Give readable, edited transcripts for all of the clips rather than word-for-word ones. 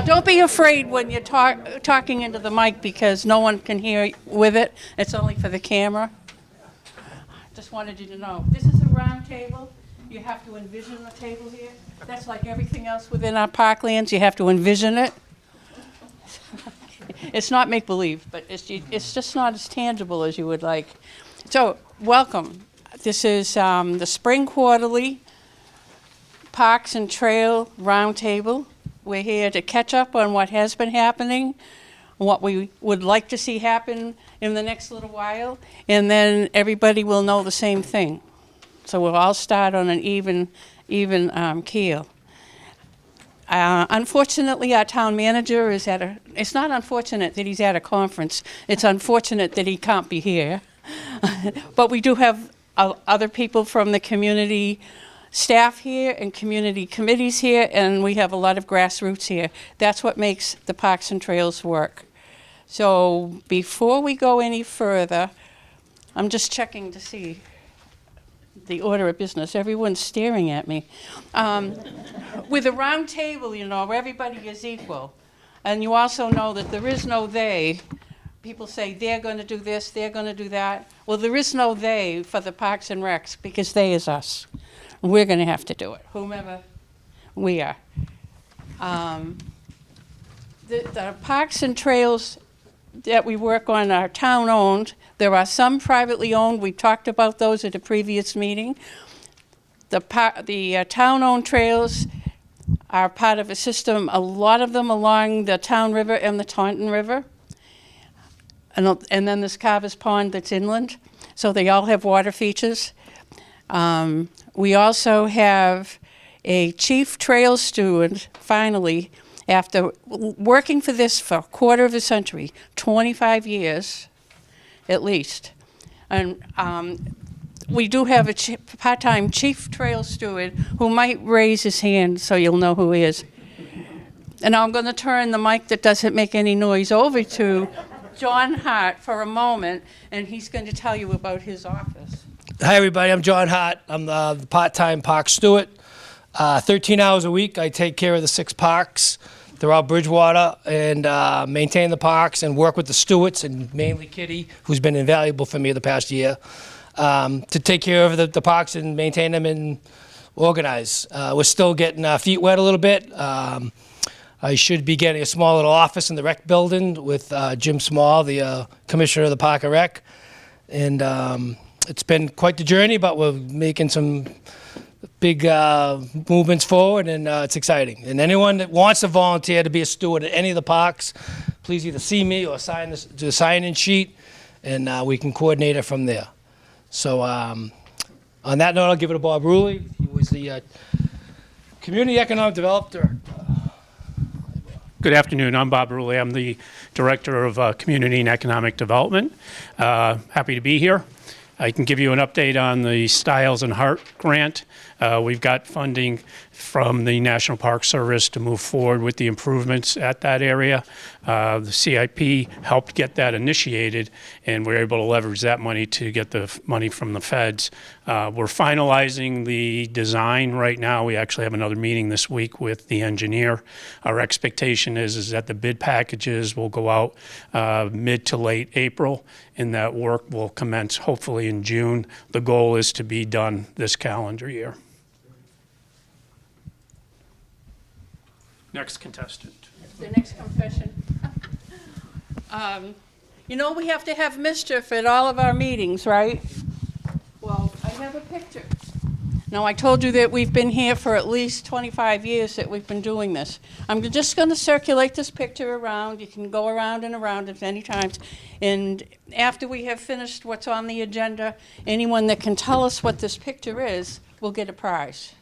Don't be afraid when you're talking into the mic because no one can hear with it. It's only for the camera. Just wanted you to know. This is a round table. You have to envision the table here. That's like everything else within our Parklands. You have to envision it. It's not make-believe, but it's just not as tangible as you would like. So, welcome. This is the Spring Quarterly Parks and Trail Roundtable. We're here to catch up on what has been happening, what we would like to see happen in the next little while, and then everybody will know the same thing. So we'll all start on an even keel. Unfortunately, our town manager is it's not unfortunate that he's at a conference. It's unfortunate that he can't be here. But we do have other people from the community staff here and community committees here, and we have a lot of grassroots here. That's what makes the Parks and Trails work. So before we go any further, I'm just checking to see the order of business. Everyone's staring at me. With a round table, you know, everybody is equal. And you also know that there is no they. People say they're going to do this, they're going to do that. Well, there is no they for the Parks and Recs because they is us. We're going to have to do it, whomever we are. The parks and trails that we work on are town-owned. There are some privately owned. We talked about those at a previous meeting. The town-owned trails are part of a system, a lot of them along the Town River and the Taunton River. And then there's Carver's Pond that's inland. So they all have water features. We also have a chief trail steward, finally, after working for this for a quarter of a century, 25 years at least. And we do have a part-time chief trail steward who might raise his hand so you'll know who he is. And I'm going to turn the mic that doesn't make any noise over to John Hart for a moment, and he's going to tell you about his office. Hi, everybody. I'm John Hart. I'm the part-time park steward. 13 hours a week, I take care of the 6 parks throughout Bridgewater and maintain the parks and work with the stewards, and mainly Kitty, who's been invaluable for me the past year, to take care of the parks and maintain them and organize. We're still getting our feet wet a little bit. I should be getting a small little office in the rec building with Jim Small, the commissioner of the Park and Rec. And it's been quite the journey, but we're making some big movements forward, and it's exciting. And anyone that wants to volunteer to be a steward at any of the parks, please either see me or sign the sign-in sheet, and we can coordinate it from there. So on that note, I'll give it to Bob Roley. He was the Community Economic Developer. Good afternoon. I'm Bob Roley. I'm the Director of Community and Economic Development. Happy to be here. I can give you an update on the Stiles and Hart grant. We've got funding from the National Park Service to move forward with the improvements at that area. The CIP helped get that initiated, and we're able to leverage that money to get the money from the feds. We're finalizing the design right now. We actually have another meeting this week with the engineer. Our expectation is that the bid packages will go out mid to late April, and that work will commence hopefully in June. The goal is to be done this calendar year. Next contestant. The next confession. You know we have to have mischief at all of our meetings, right? Well, I have a picture. Now, I told you that we've been here for at least 25 years that we've been doing this. I'm just going to circulate this picture around. You can go around and around it many times. And after we have finished what's on the agenda, anyone that can tell us what this picture is will get a prize.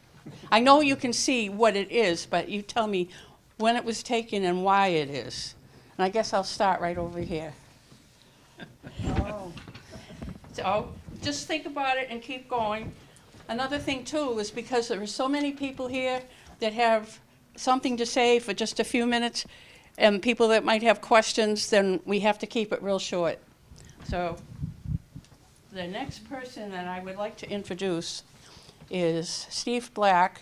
I know you can see what it is, but you tell me when it was taken and why it is. And I guess I'll start right over here. Oh. So just think about it and keep going. Another thing, too, is because there are so many people here that have something to say for just a few minutes, and people that might have questions, then we have to keep it real short. So the next person that I would like to introduce is Steve Black,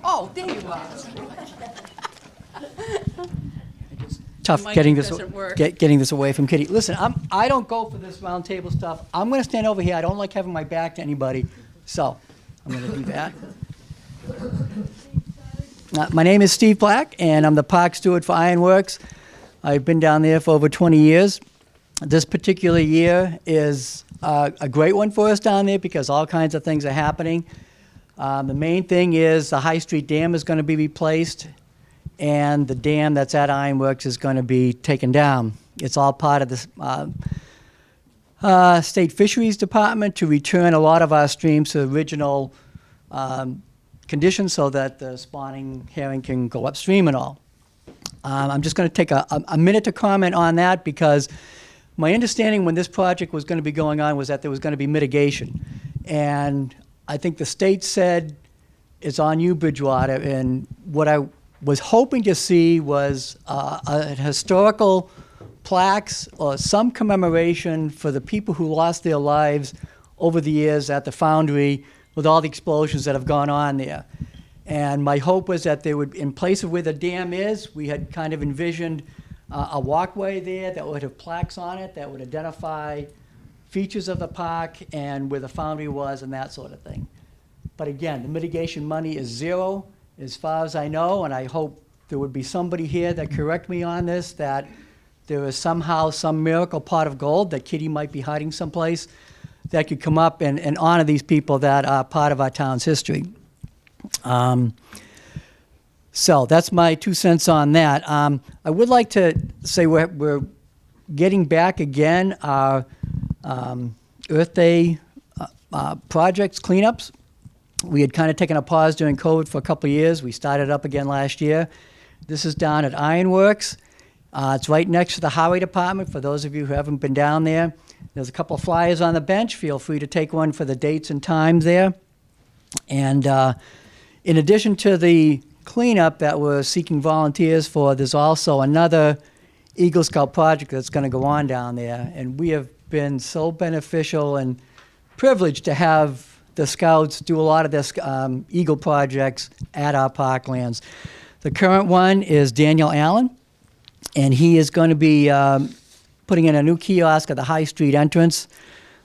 Oh, there you are. Tough mic getting this, doesn't work. getting this away from Kitty. Listen, I don't go for this round table stuff. I'm going to stand over here. I don't like having my back to anybody, so I'm going to do that. My name is Steve Black, and I'm the park steward for Ironworks. I've been down there for over 20 years. This particular year is a great one for us down there because all kinds of things are happening. The main thing is the High Street Dam is going to be replaced, and the dam that's at Ironworks is going to be taken down. It's all part of the State Fisheries Department to return a lot of our streams to original conditions so that the spawning herring can go upstream and all. I'm just going to take a minute to comment on that because my understanding when this project was going to be going on was that there was going to be mitigation. And I think the state said it's on you, Bridgewater, and what I was hoping to see was a historical plaques or some commemoration for the people who lost their lives over the years at the foundry with all the explosions that have gone on there. And my hope was that they would, in place of where the dam is, we had kind of envisioned a walkway there that would have plaques on it that would identify features of the park and where the foundry was and that sort of thing. But again, the mitigation money is zero as far as I know, and I hope there would be somebody here that correct me on this, that there is somehow some miracle pot of gold that Kitty might be hiding someplace that could come up and honor these people that are part of our town's history. So that's my 2 cents on that. I would like to say we're getting back again our Earth Day projects, cleanups. We had kind of taken a pause during COVID for a couple of years. We started up again last year. This is down at Ironworks. It's right next to the Highway Department for those of you who haven't been down there. There's a couple of flyers on the bench. Feel free to take one for the dates and times there. And in addition to the cleanup that we're seeking volunteers for, there's also another Eagle Scout project that's going to go on down there. And we have been so beneficial and privileged to have the Scouts do a lot of this Eagle projects at our Parklands. The current one is Daniel Allen, and he is going to be putting in a new kiosk at the High Street entrance.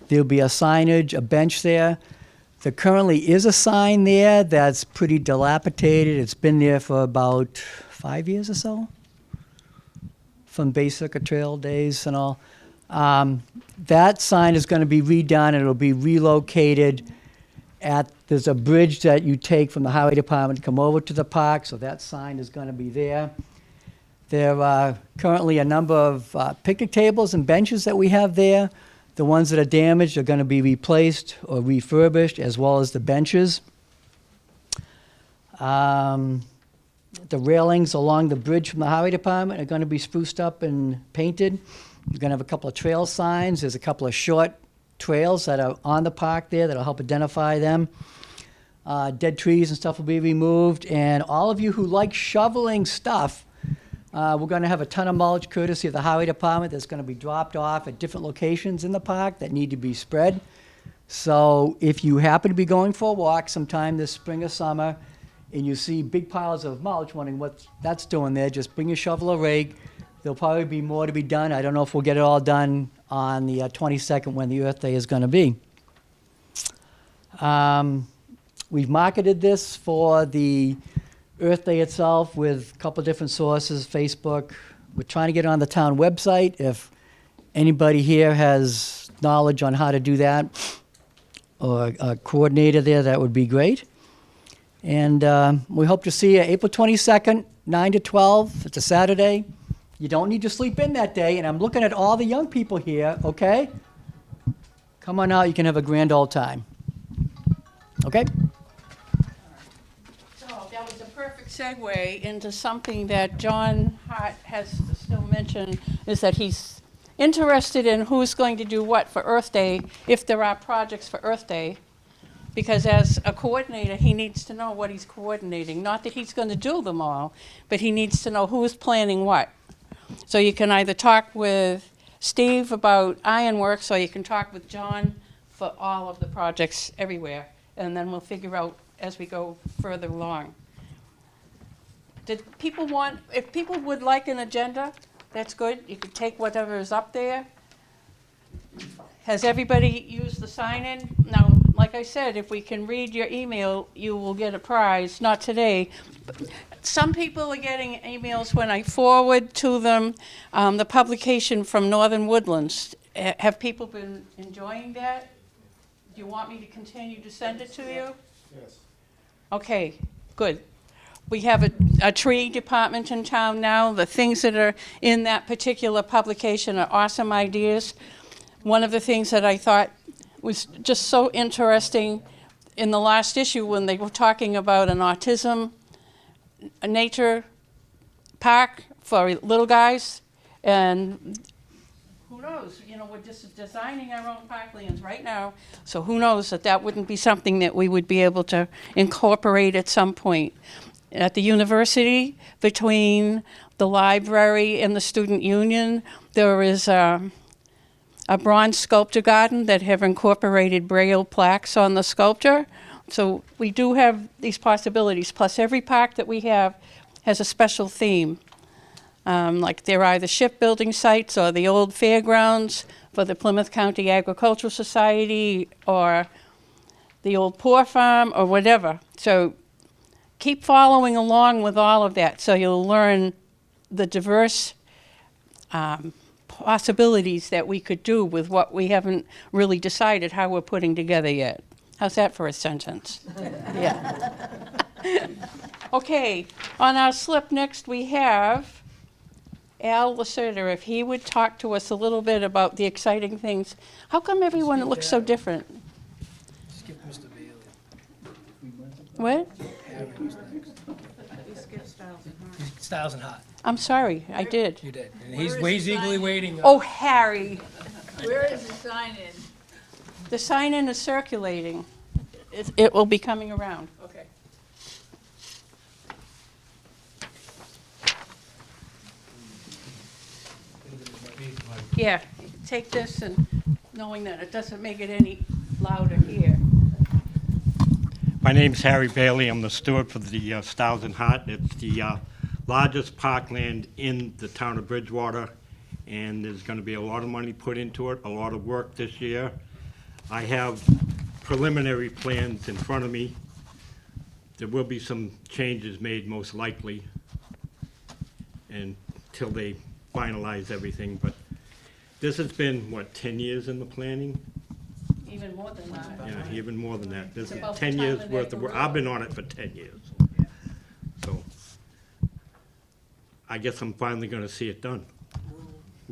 There'll be a signage, a bench there. There currently is a sign there that's pretty dilapidated. It's been there for about 5 years or so, from Bay Circuit Trail days and all. That sign is going to be redone, and it'll be relocated there's a bridge that you take from the Highway Department to come over to the park, so that sign is going to be there. There are currently a number of picnic tables and benches that we have there. The ones that are damaged are going to be replaced or refurbished, as well as the benches. The railings along the bridge from the Highway Department are going to be spruced up and painted. We're going to have a couple of trail signs. There's a couple of short trails that are on the park there that'll help identify them. Dead trees and stuff will be removed. And all of you who like shoveling stuff, we're going to have a ton of mulch courtesy of the Highway Department that's going to be dropped off at different locations in the park that need to be spread. So if you happen to be going for a walk sometime this spring or summer and you see big piles of mulch, wondering what that's doing there, just bring your shovel or rake. There'll probably be more to be done. I don't know if we'll get it all done on the 22nd when the Earth Day is going to be. We've marketed this for the Earth Day itself with a couple of different sources, Facebook. We're trying to get it on the town website. If anybody here has knowledge on how to do that, or a coordinator there, that would be great. And we hope to see you April 22nd, 9 to 12. It's a Saturday. You don't need to sleep in that day, and I'm looking at all the young people here, okay? Come on out, you can have a grand old time. Okay? So that was a perfect segue into something that John Hart has to still mention, is that he's interested in who's going to do what for Earth Day, if there are projects for Earth Day. Because as a coordinator, he needs to know what he's coordinating. Not that he's going to do them all, but he needs to know who's planning what. So you can either talk with Steve about Ironworks, or you can talk with John for all of the projects everywhere. And then we'll figure out as we go further along. Did people want, if people would like an agenda, that's good. You could take whatever is up there. Has everybody used the sign-in? Now, like I said, if we can read your email, you will get a prize. Not today. Some people are getting emails when I forward to them the publication from Northern Woodlands. Have people been enjoying that? Do you want me to continue to send it to you? Yes. Okay, good. We have a tree department in town now. The things that are in that particular publication are awesome ideas. One of the things that I thought was just so interesting in the last issue when they were talking about an autism nature park for little guys, and who knows, you know, we're just designing our own parklands right now, so who knows that wouldn't be something that we would be able to incorporate at some point. At the university, between the library and the student union, there is a bronze sculpture garden that have incorporated Braille plaques on the sculpture. So we do have these possibilities, plus every park that we have has a special theme. Like there are the shipbuilding sites or the old fairgrounds for the Plymouth County Agricultural Society or the old poor farm or whatever. So keep following along with all of that so you'll learn the diverse possibilities that we could do with what we haven't really decided how we're putting together yet. How's that for a sentence? Yeah. Okay, on our slip next we have Al Lacerda. If he would talk to us a little bit about the exciting things. How come everyone looks so different? Skip Mr. Bailey. What? Styles and Hart. I'm sorry, I did. You did. And he's eagerly waiting. Oh, Harry. Where is the sign-in? The sign-in is circulating. It will be coming around. Okay. Yeah, take this and knowing that it doesn't make it any louder here. My name's Harry Bailey. I'm the steward for the Styles and Hart. It's the largest parkland in the town of Bridgewater, and there's going to be a lot of money put into it, a lot of work this year. I have preliminary plans in front of me. There will be some changes made most likely until they finalize everything, but this has been, what, 10 years in the planning? Even more than that. Yeah, even more than that. This It's is about the 10 time years of worth that of work. gorilla. I've been on it for 10 years. So I guess I'm finally gonna see it done.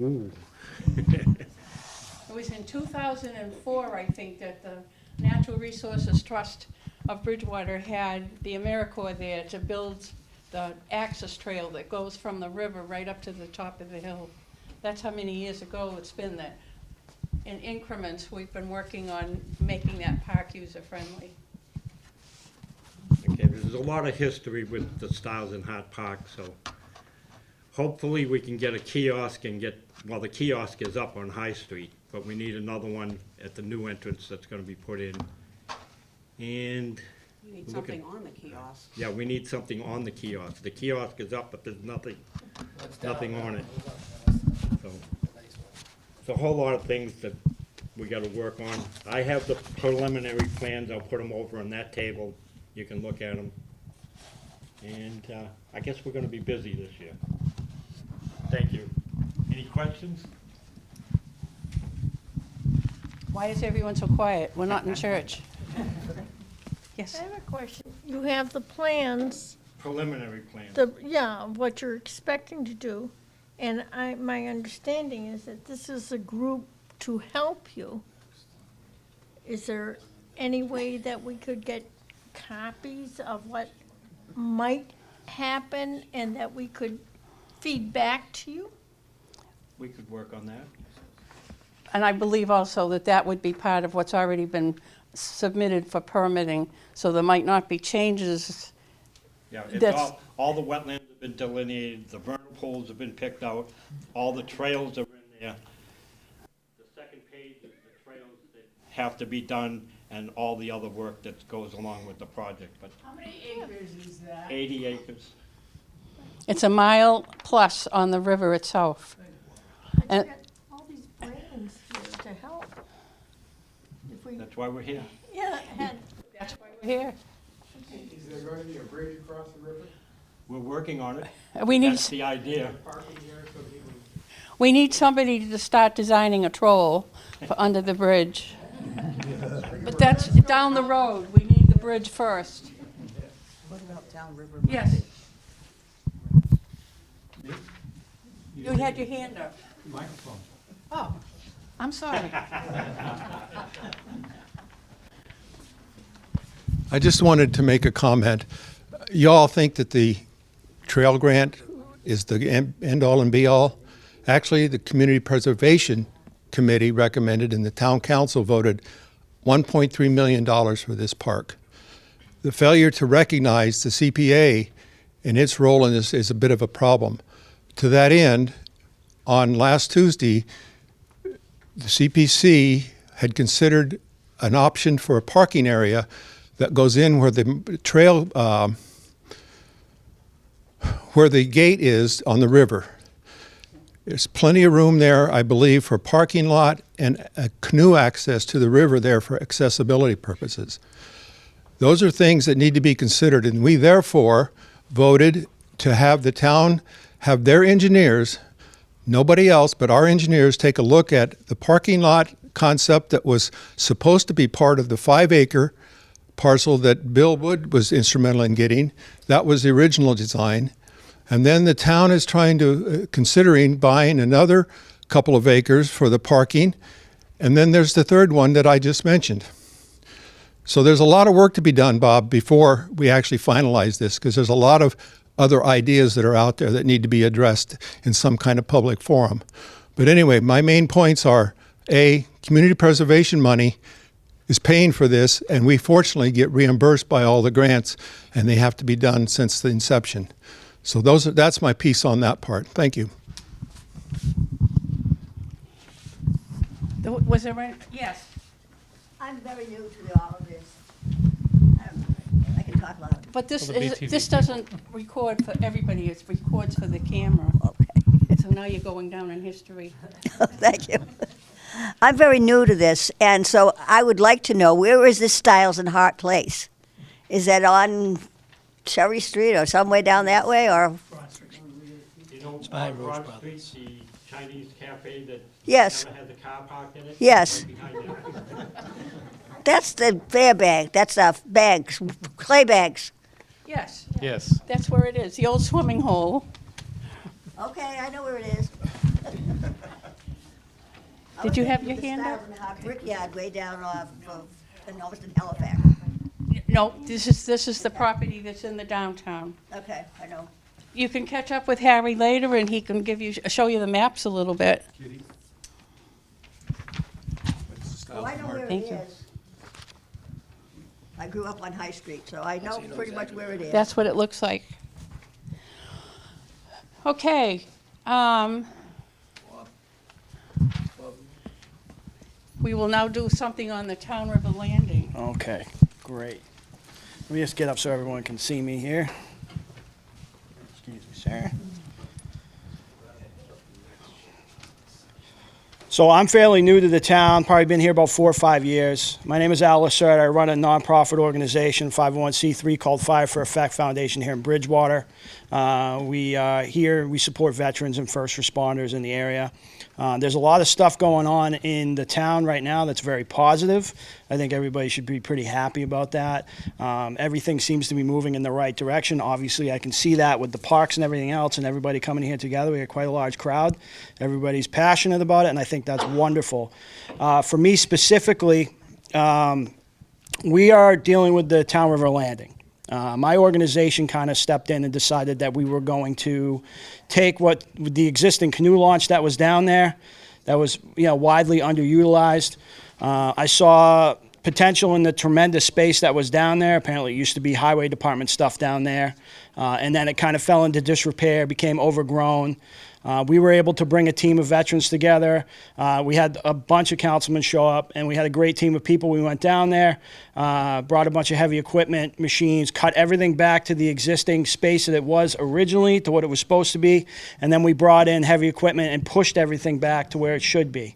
Ooh. It was in 2004, I think, that the Natural Resources Trust of Bridgewater had the AmeriCorps there to build the access trail that goes from the river right up to the top of the hill. That's how many years ago it's been that in increments we've been working on making that park user-friendly. Okay, there's a lot of history with the Styles and Hart Park, so hopefully we can get a kiosk and well, the kiosk is up on High Street, but we need another one at the new entrance that's gonna be put in. And, You need Look at- something on the kiosk. yeah, we need something on the kiosk. The kiosk is up, but there's nothing on it. So, it's a whole lot of things that we gotta work on. I have the preliminary plans, I'll put them over on that table, you can look at them. And, I guess we're gonna be busy this year. Thank you. Any questions? Why is everyone so quiet? We're not in church. Yes. I have a question. You have the plans, Preliminary plans. what you're expecting to do. And my understanding is that this is a group to help you. Is there any way that we could get copies of what might happen and that we could feed back to you? We could work on that. And I believe also that that would be part of what's already been submitted for permitting, so there might not be changes. Yeah, it's That's- all the wetlands have been delineated, the vernal pools have been picked out, all the trails are in there. The second page is the trails that have to be done and all the other work that goes along with the project, but How many acres is that? 80 acres. It's a mile plus on the river itself. But you And- got all these brains here to help. If we, That's why we're here. yeah, had, That's why we're here. Is there going to be a bridge across the river? We're working on it. We need, That's the idea. Parking there so people. we need somebody to start designing a troll for under the bridge. But that's down the road. We need the bridge first. What about downriver? Yes. You had your hand up. Microphone. Oh, I'm sorry. I just wanted to make a comment. Y'all think that the trail grant is the end-all and be-all? Actually, the Community Preservation Committee recommended and the Town Council voted $1.3 million for this park. The failure to recognize the CPA and its role in this is a bit of a problem. To that end, on last Tuesday, the CPC had considered an option for a parking area that goes in where the trail, where the gate is on the river. There's plenty of room there, I believe, for parking lot and a canoe access to the river there for accessibility purposes. Those are things that need to be considered, and we therefore voted to have the town have their engineers, nobody else but our engineers, take a look at the parking lot concept that was supposed to be part of the 5-acre parcel that Bill Wood was instrumental in getting. That was the original design. And then the town is trying to, considering buying another couple of acres for the parking. And then there's the third one that I just mentioned. So there's a lot of work to be done, Bob, before we actually finalize this, because there's a lot of other ideas that are out there that need to be addressed in some kind of public forum. But anyway, my main points are, A, community preservation money is paying for this, and we fortunately get reimbursed by all the grants, and they have to be done since the inception. So that's my piece on that part. Thank you. Was there any, yes. I'm very new to all of this. I can talk loud. But this Well, the is, BTV this doesn't record for everybody, it records for the camera. Okay. So now you're going down in history. Thank you. I'm very new to this, and so I would like to know, where is this Stiles and Hart Place? Is that on Cherry Street or somewhere down that way, or? You know, behind on Roach Broad Brothers. Street, the Chinese cafe that Yes. never has a car parked in it? Yes. Right behind it. That's the bear bag. That's the bags, clay bags. Yes, Yes. that's where it is, the old swimming hole. Okay, I know where it is. Did you have your hand up? Stiles and Hart Brickyard way down off of, almost in Halifax. No, this is the property that's in the downtown. Okay, I know. You can catch up with Harry later and he can show you the maps a little bit. Oh, I know where it Thank you. is. I grew up on High Street, so I know pretty much where it is. That's what it looks like. Okay. We will now do something on the Town River Landing. Okay, great. Let me just get up so everyone can see me here. Excuse me, sir. So I'm fairly new to the town, probably been here about 4 or 5 years. My name is Al Lassert. I run a nonprofit organization, 501c3, called Fire for Effect Foundation here in Bridgewater. We support veterans and first responders in the area. There's a lot of stuff going on in the town right now that's very positive. I think everybody should be pretty happy about that. Everything seems to be moving in the right direction. Obviously, I can see that with the parks and everything else and everybody coming here together. We got quite a large crowd. Everybody's passionate about it, and I think that's wonderful. For me specifically, we are dealing with the Town River Landing. My organization kind of stepped in and decided that we were going to take what the existing canoe launch that was down there, that was widely underutilized. I saw potential in the tremendous space that was down there. Apparently, it used to be highway department stuff down there. And then it kind of fell into disrepair, became overgrown. We were able to bring a team of veterans together. We had a bunch of councilmen show up, and we had a great team of people. We went down there, brought a bunch of heavy equipment, machines, cut everything back to the existing space that it was originally, to what it was supposed to be, and then we brought in heavy equipment and pushed everything back to where it should be.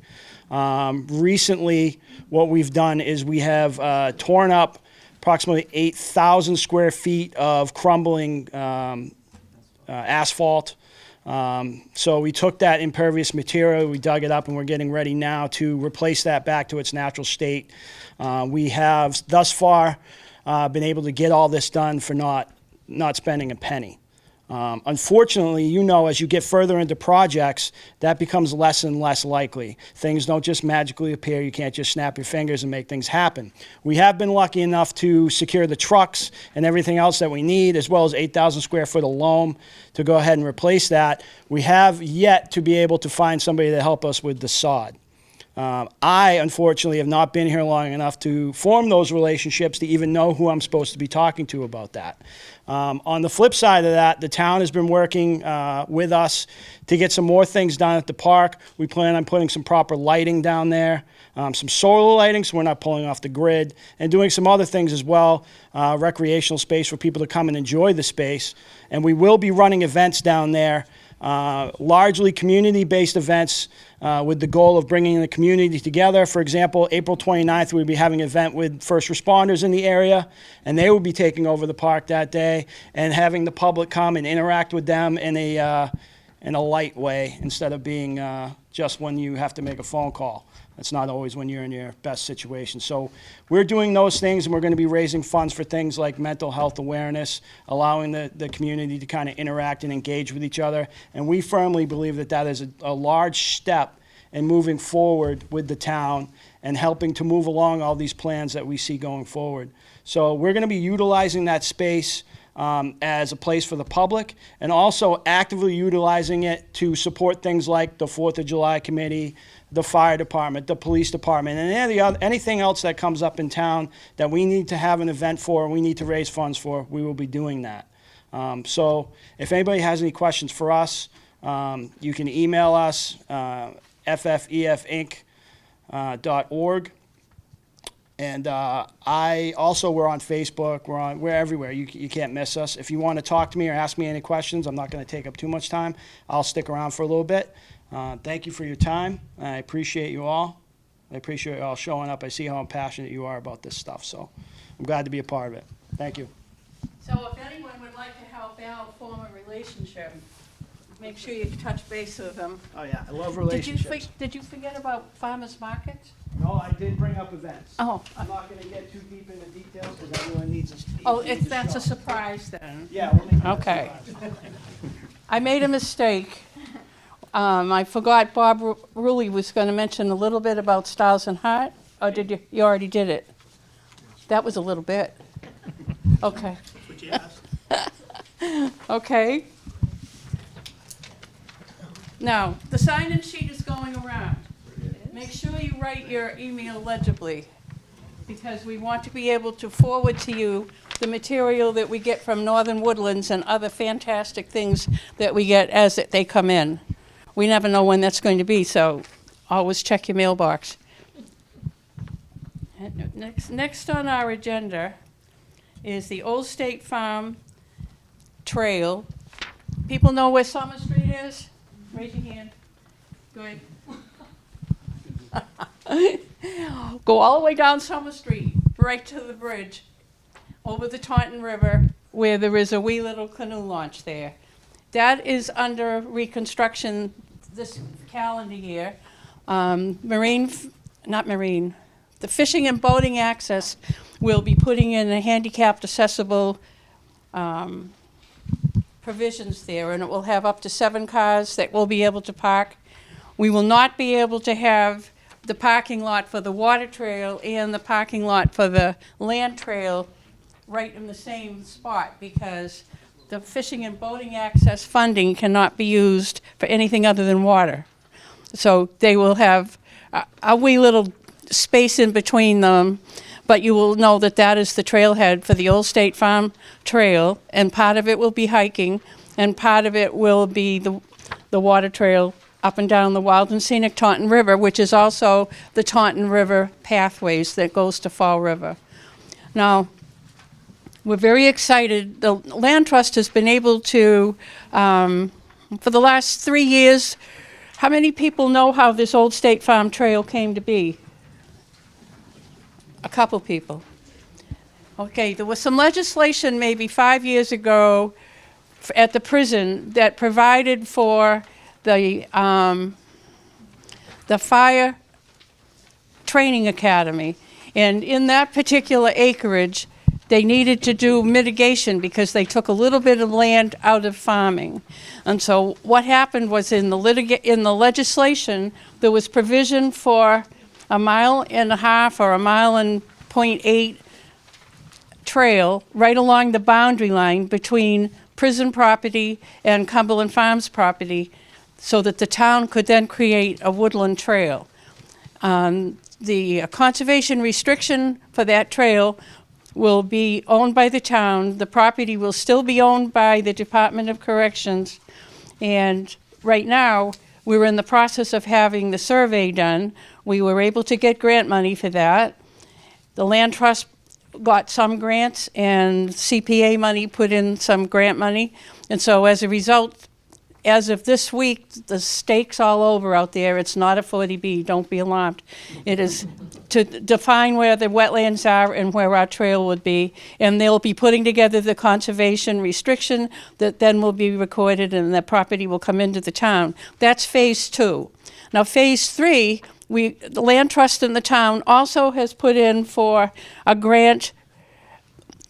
Recently, what we've done is we have torn up approximately 8,000 square feet of crumbling asphalt. So we took that impervious material, we dug it up, and we're getting ready now to replace that back to its natural state. We have thus far been able to get all this done for not spending a penny. Unfortunately, you know, as you get further into projects, that becomes less and less likely. Things don't just magically appear. You can't just snap your fingers and make things happen. We have been lucky enough to secure the trucks and everything else that we need, as well as 8,000 square foot of loam to go ahead and replace that. We have yet to be able to find somebody to help us with the sod. I, unfortunately, have not been here long enough to form those relationships to even know who I'm supposed to be talking to about that. On the flip side of that, the town has been working with us to get some more things done at the park. We plan on putting some proper lighting down there, some solar lighting so we're not pulling off the grid, and doing some other things as well, recreational space for people to come and enjoy the space. And we will be running events down there, largely community-based events with the goal of bringing the community together. For example, April 29th, we'll be having an event with first responders in the area, and they will be taking over the park that day and having the public come and interact with them in a light way instead of being just when you have to make a phone call. That's not always when you're in your best situation. So we're doing those things, and we're going to be raising funds for things like mental health awareness, allowing the community to kind of interact and engage with each other. And we firmly believe that that is a large step in moving forward with the town and helping to move along all these plans that we see going forward. So we're going to be utilizing that space as a place for the public, and also actively utilizing it to support things like the 4th of July committee, the fire department, the police department, and anything else that comes up in town that we need to have an event for and we need to raise funds for, we will be doing that. So if anybody has any questions for us, you can email us, ffefinc.org. And we're on Facebook, we're everywhere. You can't miss us. If you want to talk to me or ask me any questions, I'm not going to take up too much time. I'll stick around for a little bit. Thank you for your time. I appreciate you all. I appreciate you all showing up. I see how passionate you are about this stuff, so I'm glad to be a part of it. Thank you. So if anyone would like to help Al form a relationship, make sure you touch base with him. Oh yeah, I love relationships. Did you forget about farmers markets? No, I did bring up events. Oh. I'm not going to get too deep into details because everyone needs a Oh, that's a surprise then. Yeah, we'll make it Okay. a surprise. I made a mistake. I forgot Bob Roley was going to mention a little bit about Stiles and Hart. Or did you? You already did it. That was a little bit. Okay. That's what you asked. Okay. Now, the sign-in sheet is going around. Make sure you write your email legibly, because we want to be able to forward to you the material that we get from Northern Woodlands and other fantastic things that we get as they come in. We never know when that's going to be, so always check your mailbox. And next on our agenda is the Old State Farm Trail. People know where Summer Street is? Raise your hand. Good. Go all the way down Summer Street, right to the bridge, over the Taunton River, where there is a wee little canoe launch there. That is under reconstruction this calendar year. The Fishing and Boating Access will be putting in a handicapped accessible provisions there, and it will have up to 7 cars that will be able to park. We will not be able to have the parking lot for the water trail and the parking lot for the land trail right in the same spot, because the fishing and boating access funding cannot be used for anything other than water. So they will have a wee little space in between them, but you will know that that is the trailhead for the Old State Farm Trail, and part of it will be hiking, and part of it will be the water trail up and down the wild and scenic Taunton River, which is also the Taunton River pathways that goes to Fall River. Now, we're very excited. The Land Trust has been able to, for the last 3 years, how many people know how this Old State Farm Trail came to be? A couple people. Okay, there was some legislation maybe 5 years ago at the prison that provided for the fire training academy. And in that particular acreage, they needed to do mitigation because they took a little bit of land out of farming. And so what happened was in the legislation, there was provision for 1.5 miles or 1.8 miles trail right along the boundary line between prison property and Cumberland Farms property, so that the town could then create a woodland trail. The conservation restriction for that trail will be owned by the town. The property will still be owned by the Department of Corrections. And right now, we're in the process of having the survey done. We were able to get grant money for that. The Land Trust got some grants, and CPA money put in some grant money. And so as a result, as of this week, the stakes all over out there. It's not a 40B, don't be alarmed. It is to define where the wetlands are and where our trail would be. And they'll be putting together the conservation restriction that then will be recorded, and the property will come into the town. That's phase 2. Now phase 3, the Land Trust in the town also has put in for a grant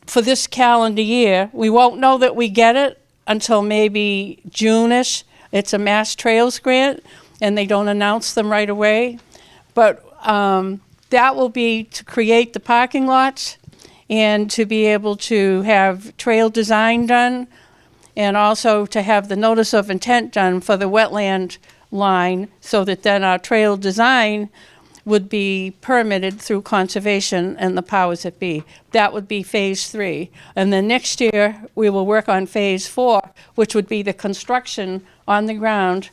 for this calendar year. We won't know that we get it until maybe June-ish. It's a Mass Trails grant, and they don't announce them right away. But that will be to create the parking lots and to be able to have trail design done, and also to have the notice of intent done for the wetland line, so that then our trail design would be permitted through conservation and the powers that be. That would be phase 3. And then next year, we will work on phase 4, which would be the construction on the ground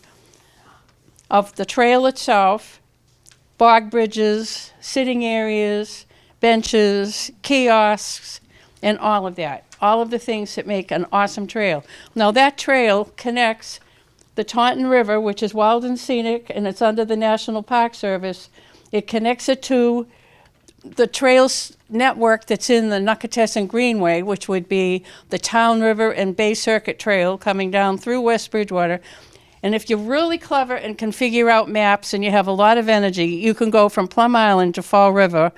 of the trail itself, bog bridges, sitting areas, benches, kiosks, and all of that. All of the things that make an awesome trail. Now that trail connects the Taunton River, which is wild and scenic, and it's under the National Park Service. It connects it to the trails network that's in the Nuckatessen Greenway, which would be the Town River and Bay Circuit Trail coming down through West Bridgewater. And if you're really clever and can figure out maps and you have a lot of energy, you can go from Plum Island to Fall River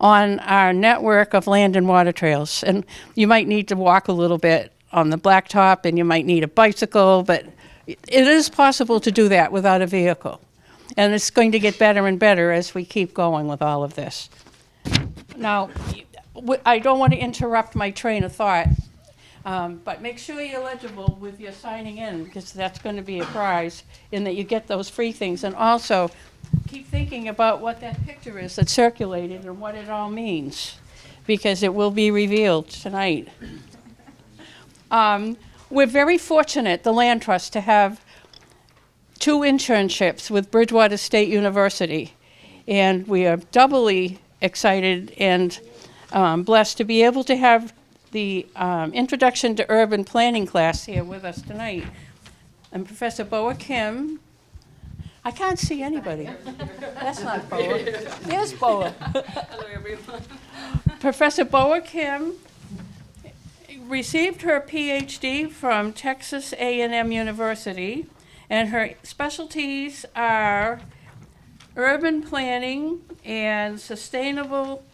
on our network of land and water trails. And you might need to walk a little bit on the blacktop, and you might need a bicycle, but it is possible to do that without a vehicle. And it's going to get better and better as we keep going with all of this. Now, I don't want to interrupt my train of thought, but make sure you're legible with your signing in, because that's going to be a prize, in that you get those free things. And also, keep thinking about what that picture is that circulated and what it all means, because it will be revealed tonight. We're very fortunate, the Land Trust, to have 2 internships with Bridgewater State University, and we are doubly excited and blessed to be able to have the Introduction to Urban Planning class here with us tonight. And Professor Boa Kim, I can't see anybody. That's not Boa. There's Boa. Hello, everyone. Professor Boa Kim received her PhD from Texas A&M University, and her specialties are urban planning and sustainable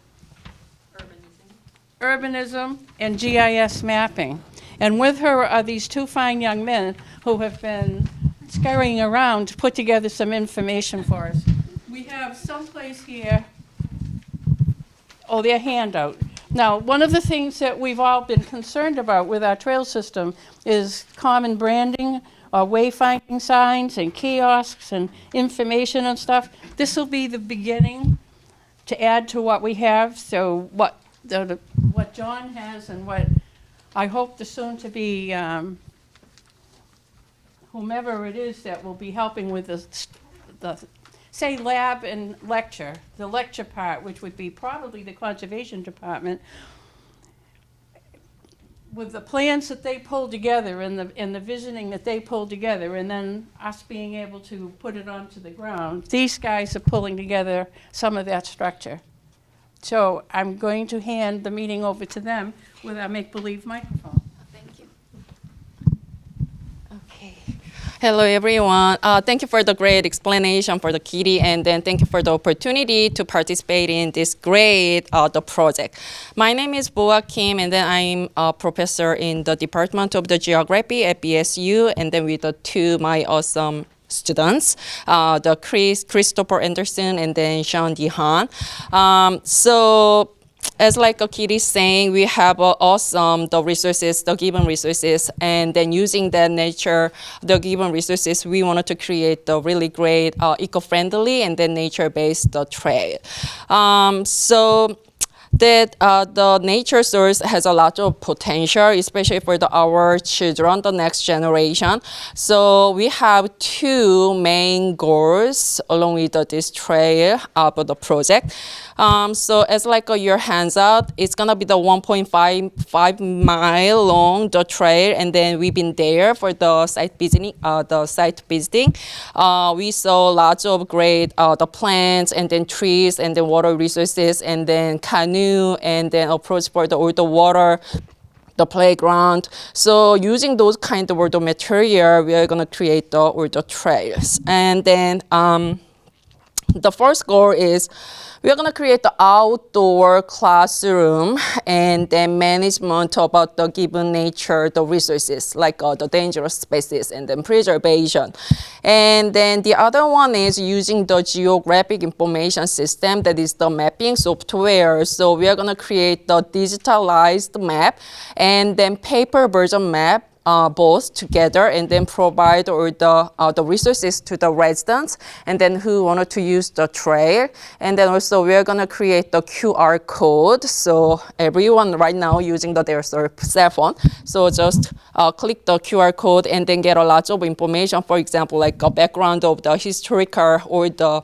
urbanism and GIS mapping. And with her are these 2 fine young men who have been scurrying around to put together some information for us. We have someplace here, their handout. Now, one of the things that we've all been concerned about with our trail system is common branding, wayfinding signs and kiosks and information and stuff. This will be the beginning to add to what we have. So what what John has and what I hope the soon-to-be whomever it is that will be helping with the say lab and lecture, the lecture part, which would be probably the conservation department, with the plans that they pulled together and the visioning that they pulled together, and then us being able to put it onto the ground. These guys are pulling together some of that structure. So I'm going to hand the meeting over to them with our make-believe microphone. Thank you. Okay. Hello, everyone. Thank you for the great explanation for the kitty, and then thank you for the opportunity to participate in this great the project. My name is Boa Kim, and then I'm a professor in the Department of the Geography at BSU, and then with the two my awesome students, the Christopher Anderson and then Sean Dehan. So as like Kitty saying, we have awesome the resources, the given resources, and then using that nature, the given resources, we wanted to create the really great eco-friendly and then nature-based trail. So that the nature source has a lot of potential, especially for our children, the next generation. So we have two main goals along with this trail for the project. So as like your hands out, it's gonna be the 1.5 mile long the trail, and then we've been there for the site visiting. We saw lots of great the plants and then trees and then water resources and then canoe and then approach for all the water, the playground. So using those kind of the material, we are gonna create all the trails. And then the first goal is we are going to create the outdoor classroom and then management about the given nature, the resources, like the dangerous species and then preservation. And then the other one is using the geographic information system, that is the mapping software. So we are going to create the digitalized map and then paper version map, both together, and then provide all the resources to the residents and then who wanted to use the trail. And then also we're gonna create the QR code. So everyone right now using their cell phone. So just click the QR code and then get a lot of information. For example, like a background of the historical or the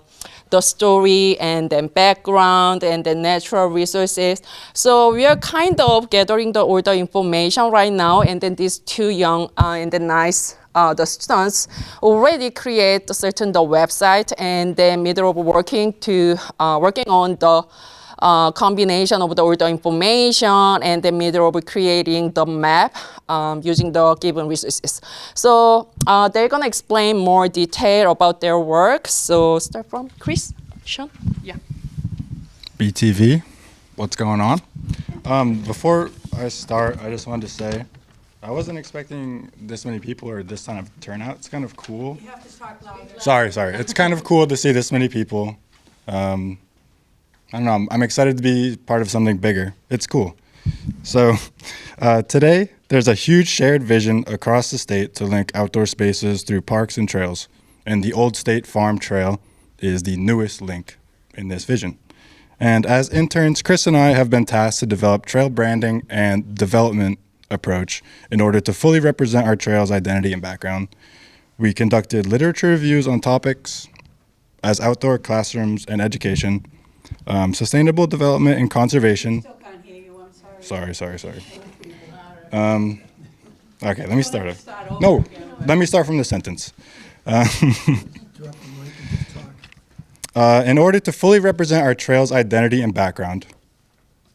story and then background and the natural resources. So we are kind of gathering all the information right now, and then these two young and the nice the students already create a certain the website, and then middle of working on the combination of all the information and the middle of creating the map using the given resources. So they're gonna explain more detail about their work. So start from Chris, Sean, yeah. BTV, what's going on? Before I start, I just wanted to say, I wasn't expecting this many people or this kind of turnout. It's kind of cool. You have to talk louder. Sorry. It's kind of cool to see this many people. I don't know, I'm excited to be part of something bigger. It's cool. So today, there's a huge shared vision across the state to link outdoor spaces through parks and trails. And the Old State Farm Trail is the newest link in this vision. And as interns, Chris and I have been tasked to develop trail branding and development approach in order to fully represent our trail's identity and background. We conducted literature reviews on topics as outdoor classrooms and education, sustainable development and conservation. Still can't hear you, I'm sorry. Sorry. Okay, let me start it. No, let me start from the sentence. In order to fully represent our trail's identity and background,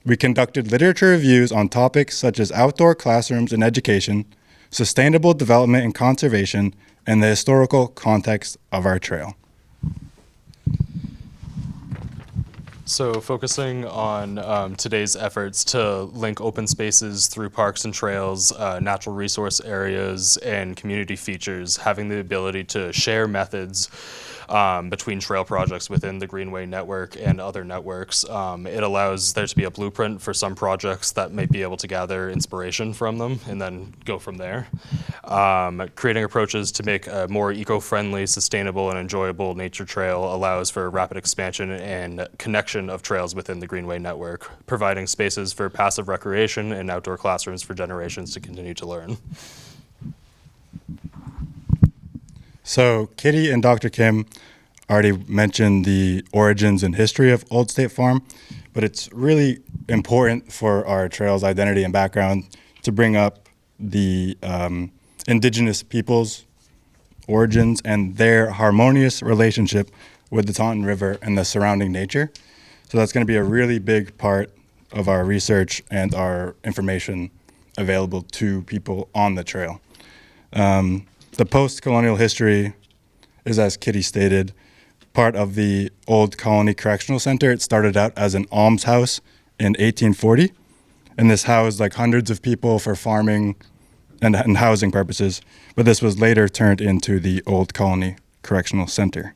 we conducted literature reviews on topics such as outdoor classrooms and education, sustainable development and conservation, and the historical context of our trail. So focusing on today's efforts to link open spaces through parks and trails, natural resource areas, and community features, having the ability to share methods between trail projects within the Greenway network and other networks. It allows there to be a blueprint for some projects that may be able to gather inspiration from them and then go from there. Creating approaches to make a more eco-friendly, sustainable, and enjoyable nature trail allows for rapid expansion and connection of trails within the Greenway network, providing spaces for passive recreation and outdoor classrooms for generations to continue to learn. So Kitty and Dr. Kim already mentioned the origins and history of Old State Farm, but it's really important for our trail's identity and background to bring up the indigenous peoples' origins and their harmonious relationship with the Taunton River and the surrounding nature. So that's going to be a really big part of our research and our information available to people on the trail. The post-colonial history is, as Kitty stated, part of the Old Colony Correctional Center. It started out as an almshouse in 1840, and this housed like hundreds of people for farming and housing purposes, but this was later turned into the Old Colony Correctional Center.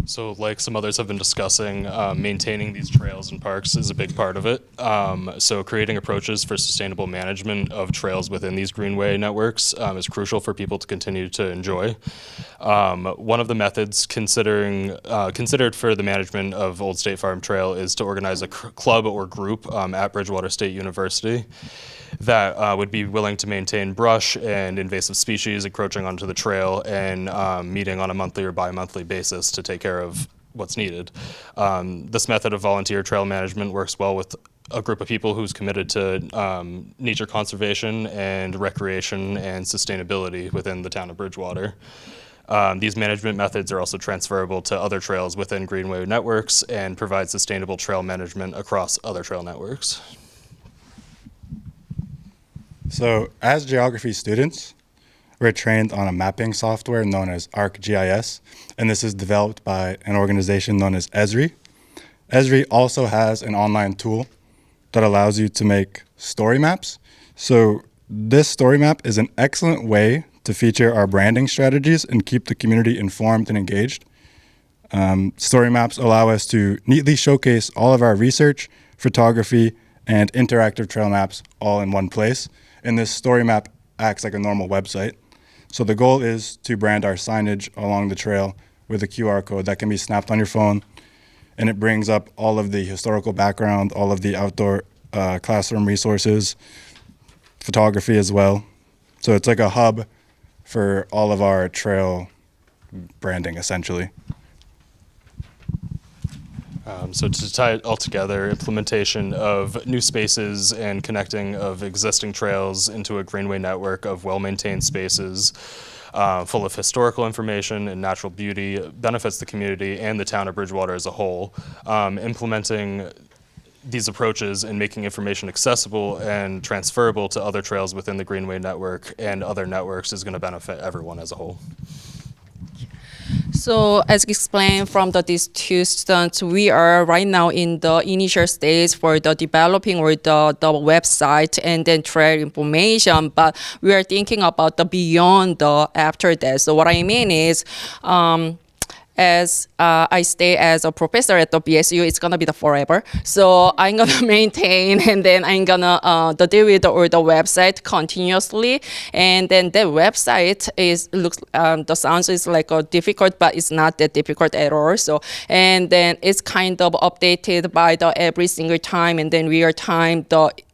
So like some others have been discussing, maintaining these trails and parks is a big part of it. So creating approaches for sustainable management of trails within these greenway networks is crucial for people to continue to enjoy. One of the methods considered for the management of Old State Farm Trail is to organize a club or group at Bridgewater State University that would be willing to maintain brush and invasive species encroaching onto the trail and meeting on a monthly or bi-monthly basis to take care of what's needed. This method of volunteer trail management works well with a group of people who's committed to nature conservation and recreation and sustainability within the town of Bridgewater. These management methods are also transferable to other trails within Greenway networks and provide sustainable trail management across other trail networks. So as geography students, we're trained on a mapping software known as ArcGIS, and this is developed by an organization known as Esri. Esri also has an online tool that allows you to make story maps. So this story map is an excellent way to feature our branding strategies and keep the community informed and engaged. Story maps allow us to neatly showcase all of our research, photography, and interactive trail maps all in one place. And this story map acts like a normal website. So the goal is to brand our signage along the trail with a QR code that can be snapped on your phone, and it brings up all of the historical background, all of the outdoor classroom resources, photography as well. So it's like a hub for all of our trail branding, essentially. So to tie it all together, implementation of new spaces and connecting of existing trails into a greenway network of well-maintained spaces full of historical information and natural beauty benefits the community and the town of Bridgewater as a whole. Implementing these approaches and making information accessible and transferable to other trails within the greenway network and other networks is going to benefit everyone as a whole. So as explained from these two students, we are right now in the initial stage for the developing or the website and then trail information, but we are thinking about the beyond the after that. So what I mean is, as I stay as a professor at the BSU, it's gonna be the forever. So I'm gonna maintain, and then I'm gonna deal with the website continuously. And then the website the sounds is like difficult, but it's not that difficult at all. So and then it's kind of updated by every single time, and then real time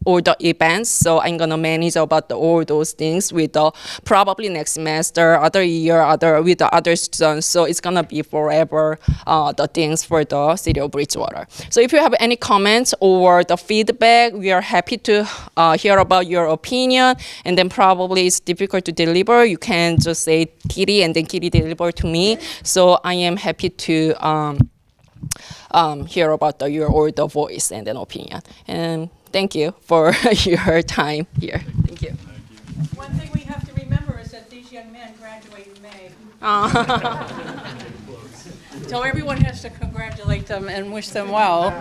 all the events. So I'm gonna manage about all those things with probably next semester, other year, with the other students. So it's gonna be forever the things for the city of Bridgewater. So if you have any comments or the feedback, we are happy to hear about your opinion. And then probably it's difficult to deliver, you can just say Kitty, and then Kitty deliver to me. So I am happy to hear about your voice and then opinion. And thank you for your time here. Thank you. One thing we have to remember is that these young men graduate in May. So everyone has to congratulate them and wish them well.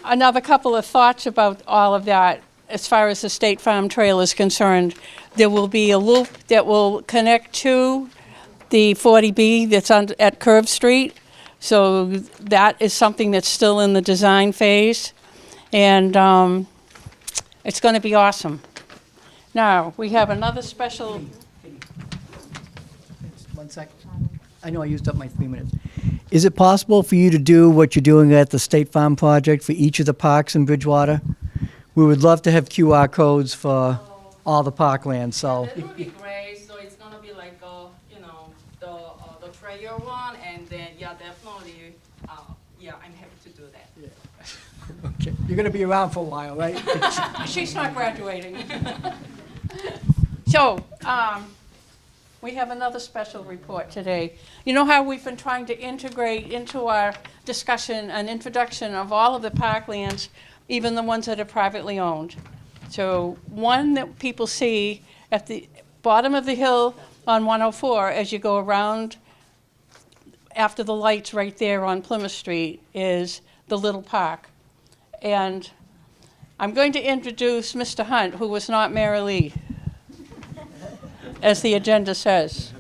Another couple of thoughts about all of that. as far as the State Farm Trail is concerned, there will be a loop that will connect to the 40B that's at Curve Street. So that is something that's still in the design phase. And it's going to be awesome. Now, we have another special... 1 second. I know I used up my 3 minutes. Is it possible for you to do what you're doing at the State Farm project for each of the parks in Bridgewater? We would love to have QR codes for all the parklands, so. That would be great. So it's gonna be like, the trail one, and then, yeah, definitely, yeah, I'm happy to do that. Okay. You're going to be around for a while, right? She's not graduating. So, we have another special report today. You know how we've been trying to integrate into our discussion an introduction of all of the parklands, even the ones that are privately owned. So one that people see at the bottom of the hill on 104 as you go around after the lights right there on Plymouth Street is the little park. And I'm going to introduce Mr. Hunt, who was not Mary Lee, as the agenda says.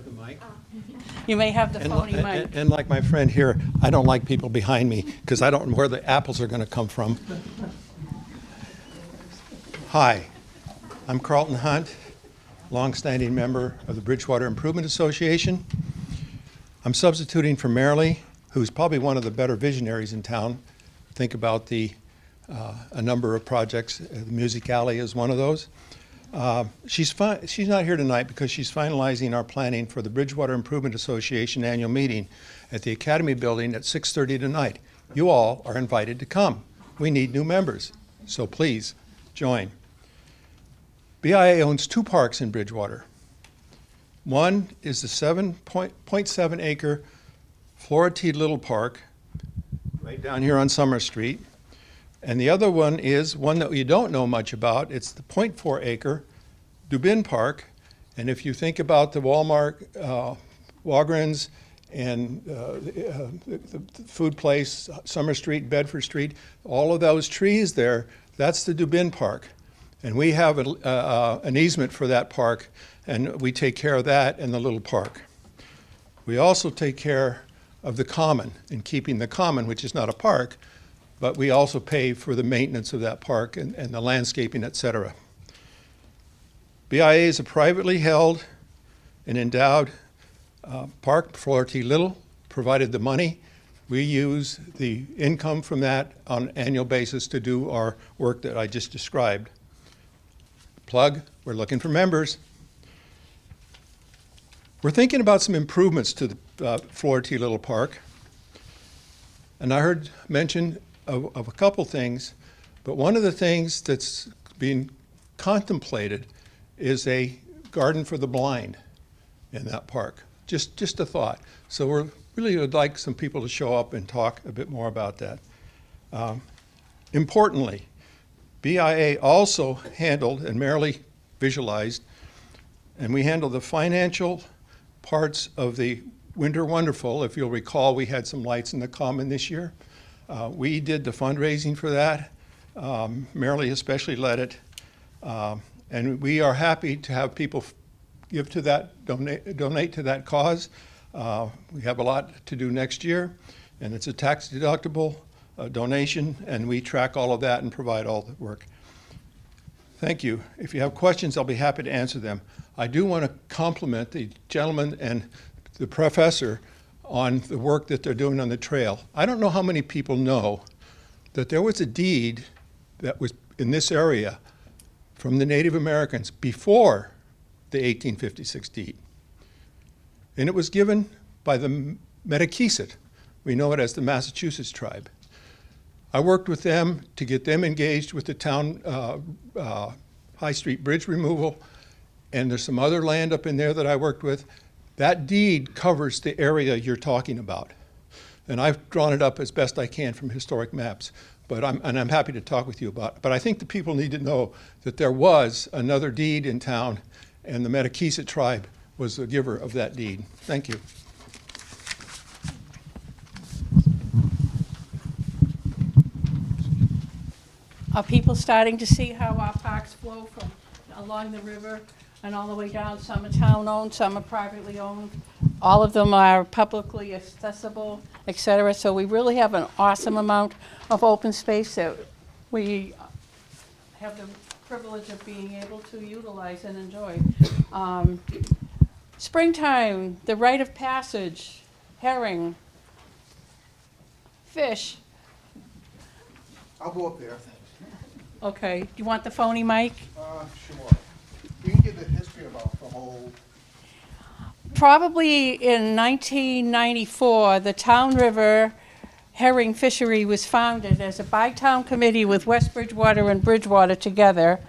You may have the phony mic. And like my friend here, I don't like people behind me because I don't know where the apples are going to come from. Hi, I'm Carlton Hunt, longstanding member of the Bridgewater Improvement Association. I'm substituting for Marilee, who's probably one of the better visionaries in town. Think about a number of projects. The Music Alley is one of those. She's not here tonight because she's finalizing our planning for the Bridgewater Improvement Association annual meeting at the Academy Building at 6:30 tonight. You all are invited to come. We need new members, so please join. BIA owns 2 parks in Bridgewater. One is the 7.7 acre Flora T. Little Park right down here on Summer Street. And the other one is one that you don't know much about. It's the 0.4 acre Dubin Park. And if you think about the Walmart, Walgreens, and the food place, Summer Street, Bedford Street, all of those trees there, that's the Dubin Park. And we have an easement for that park, and we take care of that and the little park. We also take care of the common, and keeping the common, which is not a park, but we also pay for the maintenance of that park and the landscaping, et cetera. BIA is a privately held and endowed park. Flora T. Little provided the money. We use the income from that on an annual basis to do our work that I just described. Plug, we're looking for members. We're thinking about some improvements to the Flora T. Little Park. And I heard mention of a couple things, but one of the things that's being contemplated is a garden for the blind in that park. Just a thought. So we really would like some people to show up and talk a bit more about that. Importantly, BIA also handled, and Marilee visualized, and we handled the financial parts of the Winter Wonderful. If you'll recall, we had some lights in the common this year. We did the fundraising for that. Marilee especially led it. And we are happy to have people give to that, donate to that cause. We have a lot to do next year, and it's a tax-deductible donation, and we track all of that and provide all the work. Thank you. If you have questions, I'll be happy to answer them. I do want to compliment the gentleman and the professor on the work that they're doing on the trail. I don't know how many people know that there was a deed that was in this area from the Native Americans before the 1856 deed. And it was given by the Metakeesit. We know it as the Massachusetts tribe. I worked with them to get them engaged with the town High Street Bridge removal, and there's some other land up in there that I worked with. That deed covers the area you're talking about. And I've drawn it up as best I can from historic maps, but I'm happy to talk with you about it. But I think the people need to know that there was another deed in town, and the Metakeesit tribe was the giver of that deed. Thank you. Are people starting to see how our parks flow from along the river and all the way down? Some are town-owned, some are privately owned. All of them are publicly accessible, et cetera. So we really have an awesome amount of open space that we have the privilege of being able to utilize and enjoy. Springtime, the rite of passage, herring, fish. I'll go up there. Okay, do you want the phony mic? Sure. You can give the history about the whole, Probably in 1994, the Town River herring fishery was founded as a by-town committee with West Bridgewater and Bridgewater together.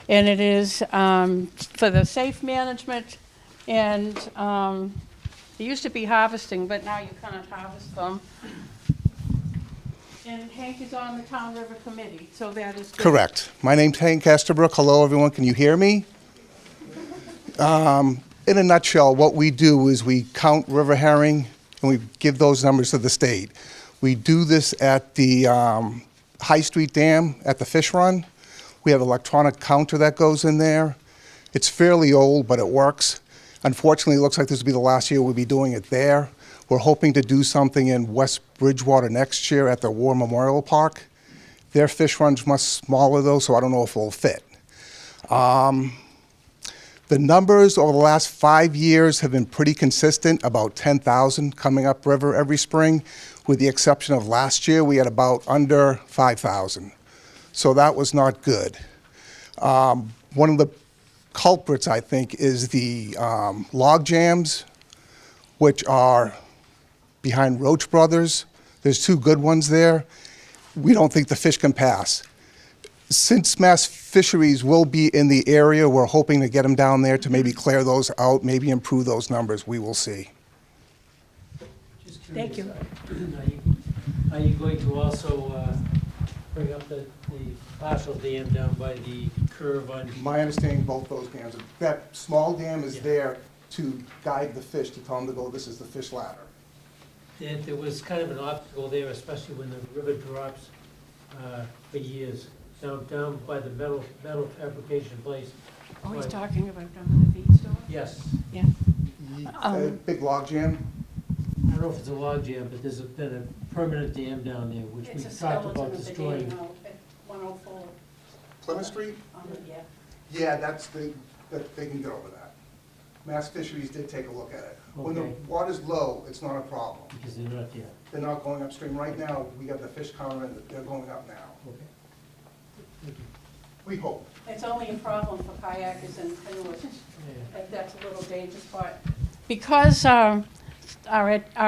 And it is for the safe management and it used to be harvesting, but now you cannot harvest them. And Hank is on the Town River Committee, so that is good. correct. My name's Hank Estabrook. Hello, everyone. Can you hear me? In a nutshell, what we do is we count river herring and we give those numbers to the state. We do this at the High Street Dam at the fish run. We have an electronic counter that goes in there. It's fairly old, but it works. Unfortunately, it looks like this will be the last year we'll be doing it there. We're hoping to do something in West Bridgewater next year at the War Memorial Park. Their fish run's much smaller though, so I don't know if it'll fit. The numbers over the last 5 years have been pretty consistent, about 10,000 coming up river every spring, with the exception of last year, we had about under 5,000. So that was not good. One of the culprits, I think, is the log jams, which are behind Roach Brothers. There's 2 good ones there. We don't think the fish can pass. Since Mass Fisheries will be in the area, we're hoping to get them down there to maybe clear those out, maybe improve those numbers. We will see. Thank you. Are you going to also bring up the partial dam down by the curve on? My understanding, both those dams, that small dam is there to guide the fish, to tell them to go, this is the fish ladder. There was kind of an obstacle there, especially when the river drops for years, down by the metal fabrication place. Oh, he's talking about down at the feed store? Yes. Yeah. Big log jam? I don't know if it's a log jam, but there's been a permanent dam down there, which we talked about destroying. It's a skeleton of the dam out at 104. Plymouth Street? Yeah. Yeah, they can get over that. Mass Fisheries did take a look at it. When the Okay. water's low, it's not a problem. Because they're not there. They're not going upstream. Right now, we got the fish counter and they're going up now. Okay. Thank you. We hope. It's only a problem for kayakers and canoeists. That's a little dangerous part. Because our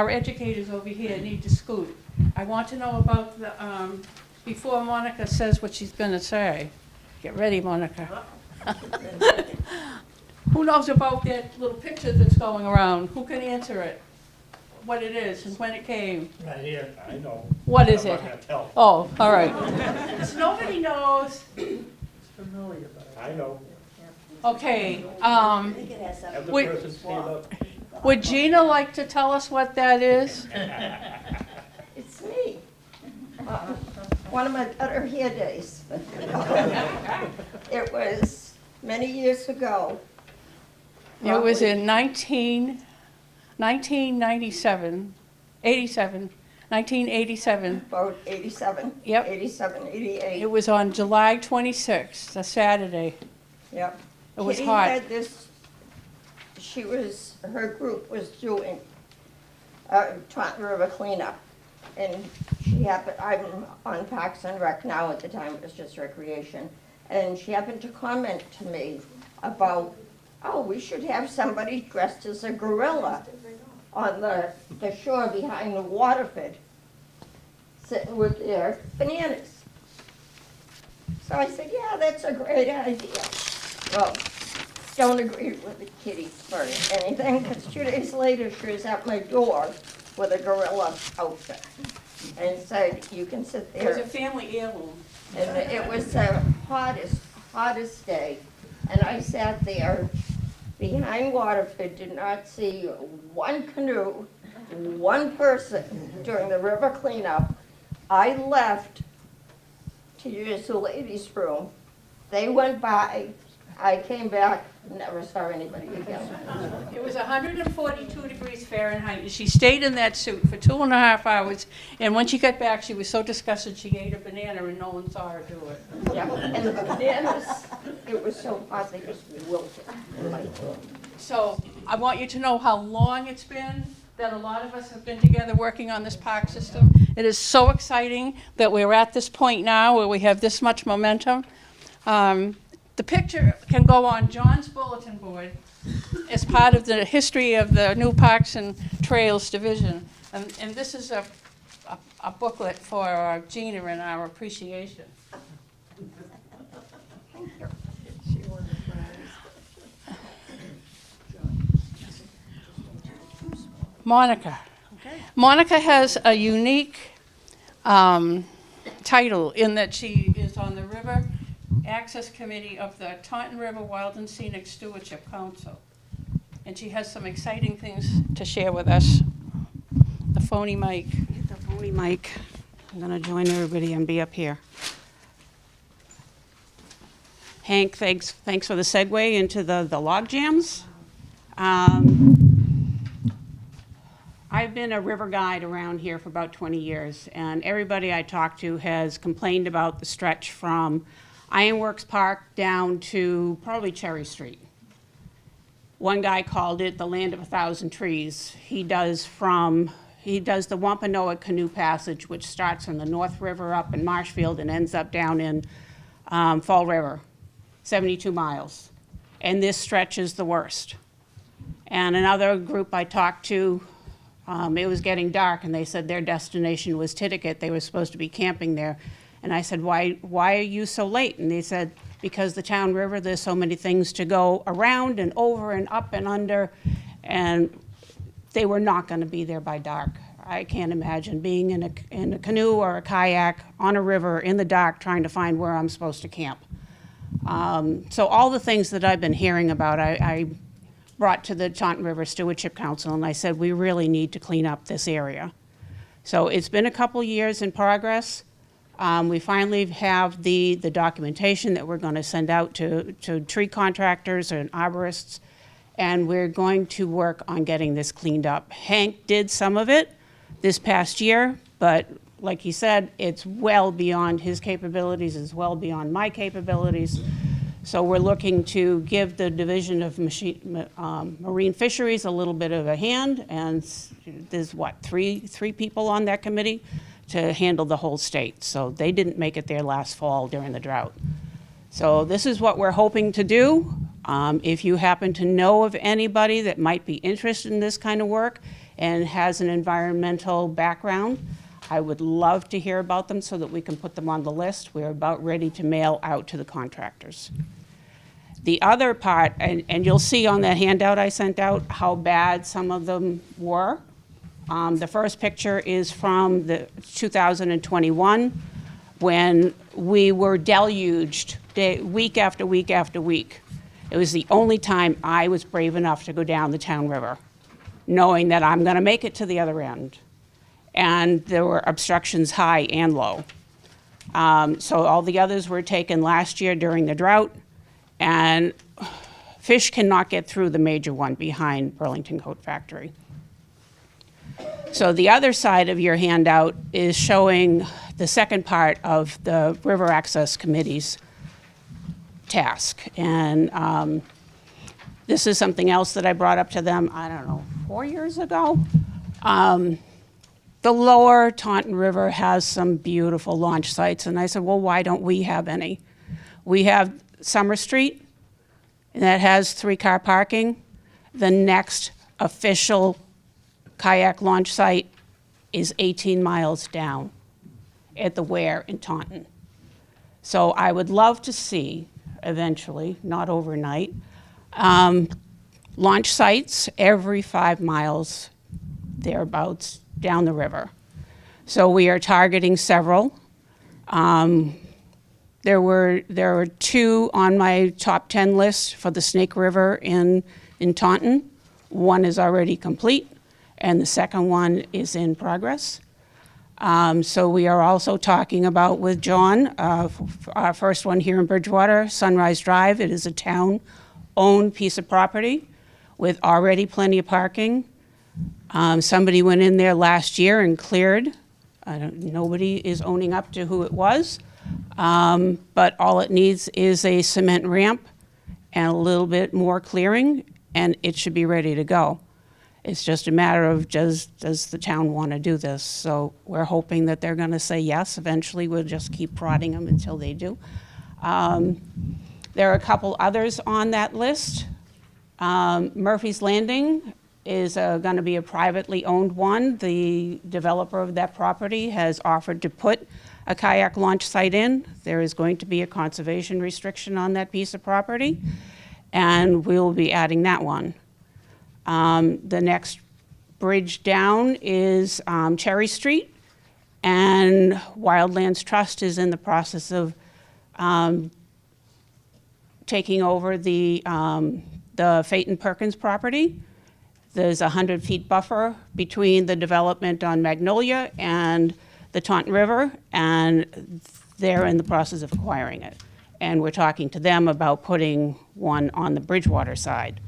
educators over here need to scoot, I want to know about the, before Monica says what she's going to say. Get ready, Monica. Who knows about that little picture that's going around? Who can answer it? What it is and when it came? Right here, I know. What is I'm it? not gonna tell. Oh, all right. So nobody knows. Familiar, but I know. Okay, Have the Wait. person stand up. would Gina like to tell us what that is? It's me. One of my better hair days. It was many years ago. It was Roughly. in 1997, 1987. About 87. Yep. 87, 88. It was on July 26th, a Saturday. Yep. It was Kitty hot. had this, her group was doing Taunton River cleanup. And she happened, I'm on Parks and Rec now, at the time it was just recreation. And she happened to comment to me about, oh, we should have somebody dressed as a gorilla on the shore behind the Waterford, sitting with their bananas. So I said, yeah, that's a great idea. Well, don't agree with the kitty for anything, because 2 days later, she was at my door with a gorilla outfit and said, you can sit It was there. a family heirloom. And it was the hottest day. And I sat there behind Waterford, did not see one canoe, one person during the river cleanup. I left to use the ladies' room. They went by, I came back, never saw anybody again. It was 142 degrees Fahrenheit, and she stayed in that suit for 2.5 hours, and when she got back, she was so disgusted she ate a banana and no one saw her do it. Yeah, and the bananas, it was so hot, they just wilted in my room. So I want you to know how long it's been that a lot of us have been together working on this park system. It is so exciting that we're at this point now where we have this much momentum. The picture can go on John's bulletin board as part of the history of the new Parks and Trails Division. And this is a booklet for Gina and our appreciation. Monica. Monica has a unique title in that she is on the River Access Committee of the Taunton River Wild and Scenic Stewardship Council. And she has some exciting things to share with us. The phony mic. The phony mic. I'm going to join everybody and be up here. Hank, thanks for the segue into the log jams. I've been a river guide around here for about 20 years, and everybody I talk to has complained about the stretch from Ironworks Park down to probably Cherry Street. One guy called it the land of 1,000 trees. He does the Wampanoag Canoe Passage, which starts from the North River up in Marshfield and ends up down in Fall River, 72 miles. And this stretch is the worst. And another group I talked to, it was getting dark, and they said their destination was Titicut. They were supposed to be camping there. And I said, why are you so late? And they said, because the town river, there's so many things to go around and over and up and under, and they were not going to be there by dark. I can't imagine being in a canoe or a kayak on a river in the dark trying to find where I'm supposed to camp. So all the things that I've been hearing about, I brought to the Taunton River Stewardship Council, and I said, we really need to clean up this area. So it's been a couple years in progress. We finally have the documentation that we're going to send out to tree contractors and arborists, and we're going to work on getting this cleaned up. Hank did some of it this past year, but like he said, it's well beyond his capabilities, it's well beyond my capabilities. So we're looking to give the Division of Marine Fisheries a little bit of a hand, and there's three people on that committee to handle the whole state. So they didn't make it there last fall during the drought. So this is what we're hoping to do. If you happen to know of anybody that might be interested in this kind of work and has an environmental background, I would love to hear about them so that we can put them on the list. We're about ready to mail out to the contractors. The other part, and you'll see on that handout I sent out how bad some of them were. The first picture is from the 2021 when we were deluged week after week after week. It was the only time I was brave enough to go down the town river, knowing that I'm going to make it to the other end. And there were obstructions high and low. So all the others were taken last year during the drought, and fish cannot get through the major one behind Burlington Coat Factory. So the other side of your handout is showing the second part of the River Access Committee's task. And this is something else that I brought up to them, I don't know, 4 years ago. The lower Taunton River has some beautiful launch sites, and I said, well, why don't we have any? We have Summer Street, and that has 3-car parking. The next official kayak launch site is 18 miles down at the Ware in Taunton. So I would love to see, eventually, not overnight, launch sites every 5 miles, thereabouts, down the river. So we are targeting several. There were 2 on my top 10 list for the Snake River in Taunton. One is already complete, and the second one is in progress. So we are also talking about with John, our first one here in Bridgewater, Sunrise Drive. It is a town-owned piece of property with already plenty of parking. Somebody went in there last year and cleared. Nobody is owning up to who it was, but all it needs is a cement ramp and a little bit more clearing, and it should be ready to go. It's just a matter of does the town want to do this? So we're hoping that they're going to say yes. Eventually, we'll just keep prodding them until they do. There are a couple others on that list. Murphy's Landing is going to be a privately owned one. The developer of that property has offered to put a kayak launch site in. There is going to be a conservation restriction on that piece of property, and we'll be adding that one. The next bridge down is Cherry Street, and Wildlands Trust is in the process of taking over the Phaeton Perkins property. There's a 100-foot buffer between the development on Magnolia and the Taunton River, and they're in the process of acquiring it. And we're talking to them about putting one on the Bridgewater side.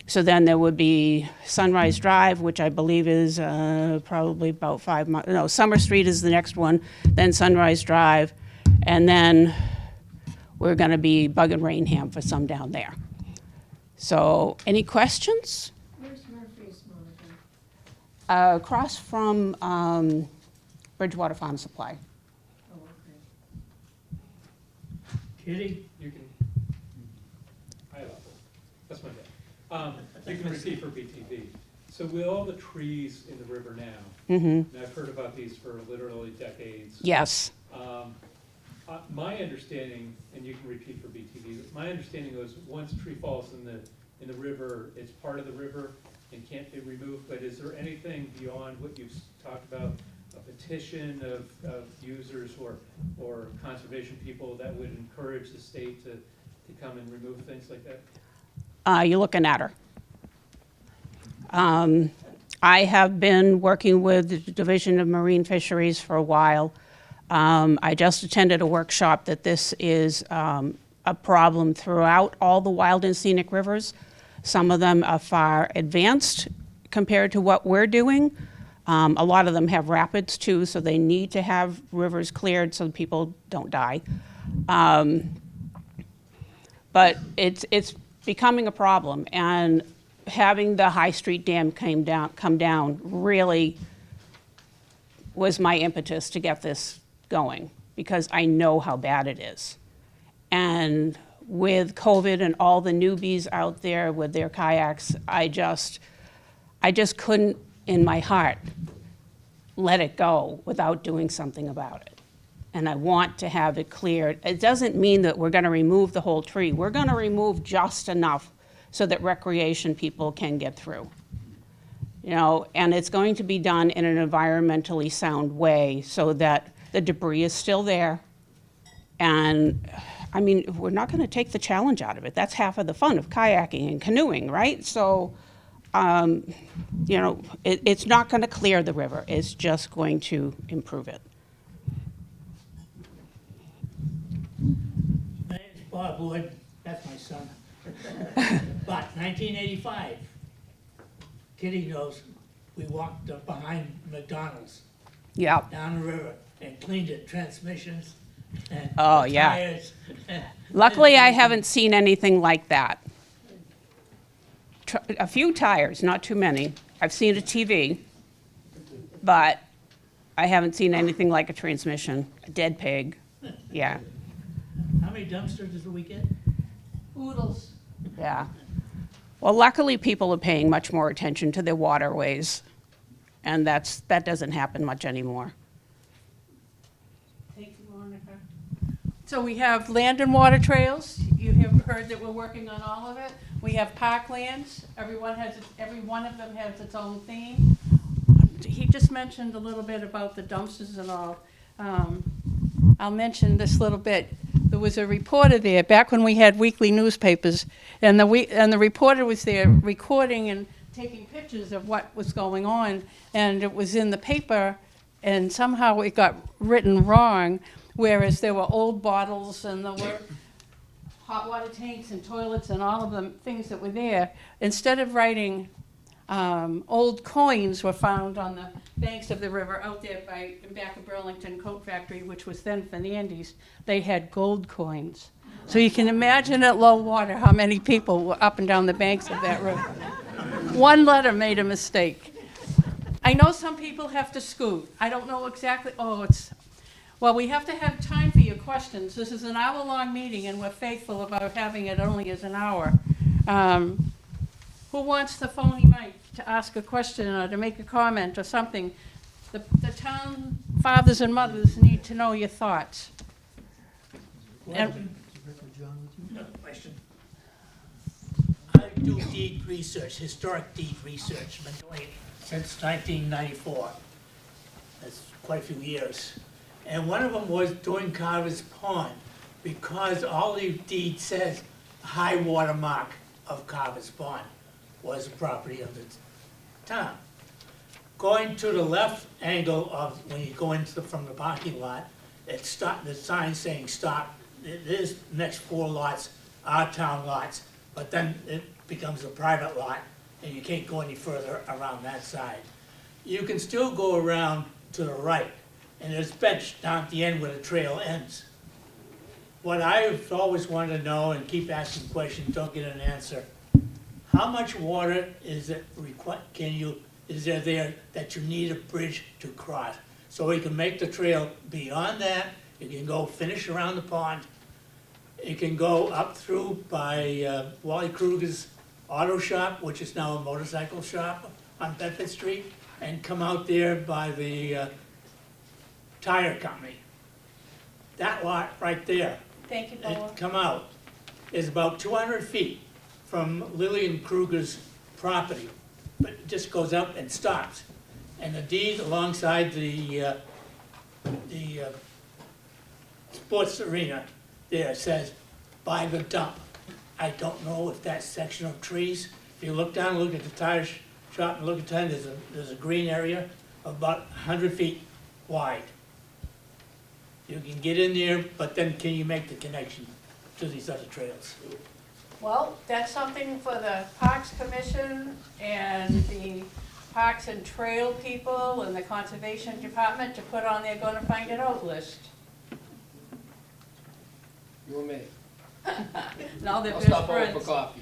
So then there would be Sunrise Drive, which I believe is probably about 5 miles. No, Summer Street is the next one, then Sunrise Drive, and then we're going to be bugging Rainham for some down there. So, any questions? Where's Murphy's, Monica? Across from Bridgewater Farm Supply. Oh, okay. Kitty? You can, I love it. That's my dad. You can receive for BTV. So with all the trees in the river now, and I've heard about these for literally decades. Yes. My understanding, and you can repeat for BTV, my understanding was once a tree falls in the river, it's part of the river and can't be removed. But is there anything beyond what you've talked about, a petition of users or conservation people that would encourage the state to come and remove things like that? You're looking at her. I have been working with the Division of Marine Fisheries for a while. I just attended a workshop that this is a problem throughout all the wild and scenic rivers. Some of them are far advanced compared to what we're doing. A lot of them have rapids too, so they need to have rivers cleared so people don't die. But it's becoming a problem, and having the High Street Dam come down really was my impetus to get this going, because I know how bad it is. And with COVID and all the newbies out there with their kayaks, I just couldn't, in my heart, let it go without doing something about it. And I want to have it cleared. It doesn't mean that we're going to remove the whole tree. We're going to remove just enough so that recreation people can get through. You know, and it's going to be done in an environmentally sound way so that the debris is still there. And I mean, we're not going to take the challenge out of it. That's half of the fun of kayaking and canoeing, right? So, you know, it's not going to clear the river. It's just going to improve it. My name's Bob Wood, that's my son. But 1985, Kitty knows, we walked up behind McDonald's. Yeah. Down the river and cleaned it, transmissions and Oh, yeah. tires. Luckily, I haven't seen anything like that. A few tires, not too many. I've seen a TV, but I haven't seen anything like a transmission. A dead pig, yeah. How many dumpsters does we get? Oodles. Yeah. Well, luckily, people are paying much more attention to their waterways, and that doesn't happen much anymore. Thank you, Monica. So we have land and water trails. You have heard that we're working on all of it. We have Parklands. Every one of them has its own theme. He just mentioned a little bit about the dumpsters and all. I'll mention this little bit. There was a reporter there back when we had weekly newspapers, and the reporter was there recording and taking pictures of what was going on, and it was in the paper, and somehow it got written wrong, whereas there were old bottles and there were hot water tanks and toilets and all of the things that were there. Instead of writing, old coins were found on the banks of the river out there in back of Burlington Coat Factory, which was then Fernandes. They had gold coins. So you can imagine at low water how many people were up and down the banks of that river. One letter made a mistake. I know some people have to scoot. I don't know exactly, well, we have to have time for your questions. This is an hour-long meeting, and we're faithful about having it only as an hour. Who wants the phony mic to ask a question or to make a comment or something? The town fathers and mothers need to know your thoughts. Question. I do deed research, historic deed research, been doing it since 1994. That's quite a few years. And one of them was doing Carver's Pond, because all the deed says high water mark of Carver's Pond was the property of the town. Going to the left angle of, when you go into from the parking lot, it's the sign saying stop. This next 4 lots are town lots, but then it becomes a private lot, and you can't go any further around that side. You can still go around to the right, and there's bench down at the end where the trail ends. What I've always wanted to know, and keep asking questions, don't get an answer, how much water is it is there that you need a bridge to cross? So we can make the trail beyond that, you can go finish around the pond, you can go up through by Wally Kruger's auto shop, which is now a motorcycle shop on Bedford Street, and come out there by the tire company. That lot right there. Thank you, Paula. Come out is about 200 feet from Lillian Kruger's property, but it just goes up and stops. And the deed alongside the sports arena there says, by the dump. I don't know if that section of trees, if you look down, look at the tire shop and look at the there's a green area of about 100 feet wide. You can get in there, but then can you make the connection to these other trails? Well, that's something for the Parks Commission and the Parks and Trail people and the Conservation Department to put on their gonna find it out list. You and me. Now they're I'll best stop over friends. for coffee.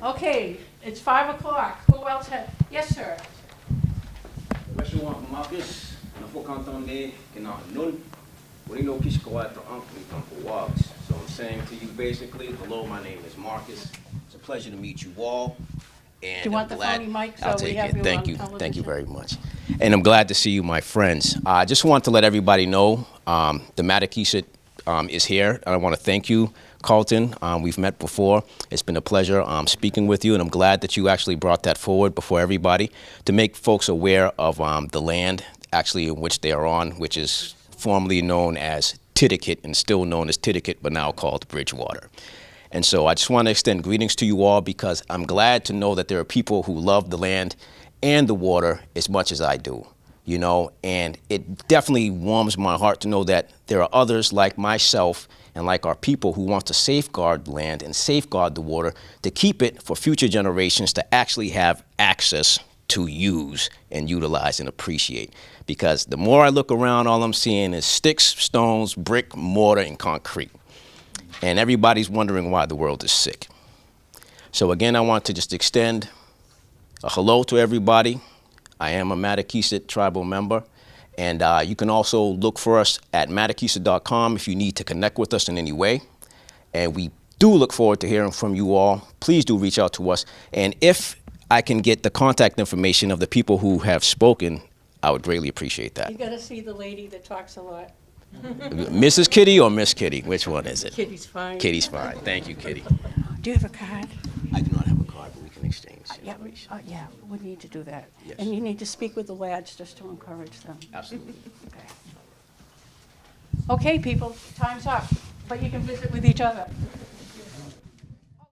Okay, it's 5 o'clock. Who else had, yes, sir. Question one from Marcus. Na fokantande kina nun. Wino kiskoa to uncle walks. So I'm saying to you basically, hello, my name is Marcus. It's a pleasure to meet you all. And Do you want the glad, phony mic so I'll we take have it. you Thank on you. television? Thank you very much. And I'm glad to see you, my friends. I just want to let everybody know the Matakessit is here. And I want to thank you, Carlton. We've met before. It's been a pleasure speaking with you, and I'm glad that you actually brought that forward before everybody to make folks aware of the land actually in which they are on, which is formerly known as Titicut and still known as Titicut, but now called Bridgewater. And so I just want to extend greetings to you all because I'm glad to know that there are people who love the land and the water as much as I do, you know, and it definitely warms my heart to know that there are others like myself and like our people who want to safeguard the land and safeguard the water to keep it for future generations to actually have access to use and utilize and appreciate. Because the more I look around, all I'm seeing is sticks, stones, brick, mortar, and concrete. And everybody's wondering why the world is sick. So again, I want to just extend a hello to everybody. I am a Matakessit tribal member. And you can also look for us at matakessit.com if you need to connect with us in any way. And we do look forward to hearing from you all. Please do reach out to us. And if I can get the contact information of the people who have spoken, I would greatly appreciate that. You gotta see the lady that talks a lot. Mrs. Kitty or Miss Kitty? Which one is it? Kitty's fine. Kitty's fine. Thank you, Kitty. Do you have a card? I do not have a card, but we can exchange. Yeah, yeah, we need to do that. Yes. And you need to speak with the lads just to encourage them. Absolutely. Okay, people, time's up, but you can visit with each other.